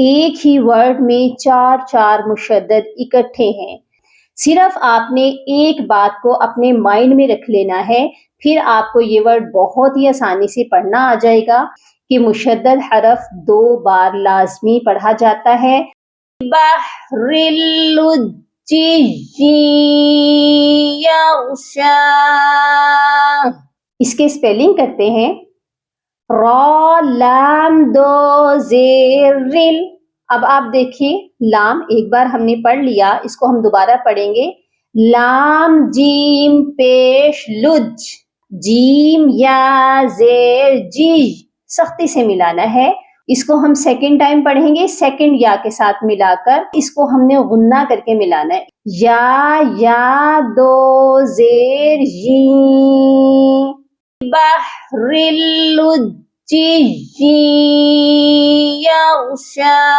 ایک ہی ورڈ میں چار چار مشدد اکٹھے ہیں۔ صرف آپ نے ایک بات کو اپنے مائنڈ میں رکھ لینا ہے، پھر آپ کو یہ ورڈ بہت ہی آسانی سے پڑھنا آ جائے گا کہ مشدد حرف 2 بار لازمی پڑھا جاتا ہے۔ بحر اللجی یغشا، اس کے سپیلنگ کرتے ہیں۔ را لام دو زیر رل، اب آپ دیکھیے لام ایک بار ہم نے پڑھ لیا، اس کو ہم دوبارہ پڑھیں گے۔ لام جیم پیش لج، جیم یا زیر جی، سختی سے ملانا ہے۔ اس کو ہم سیکنڈ ٹائم پڑھیں گے، سیکنڈ یا کے ساتھ ملا کر، اس کو ہم نے غنہ کر کے ملانا ہے۔ یا دو زیر ین، بحر اللجی یغشا۔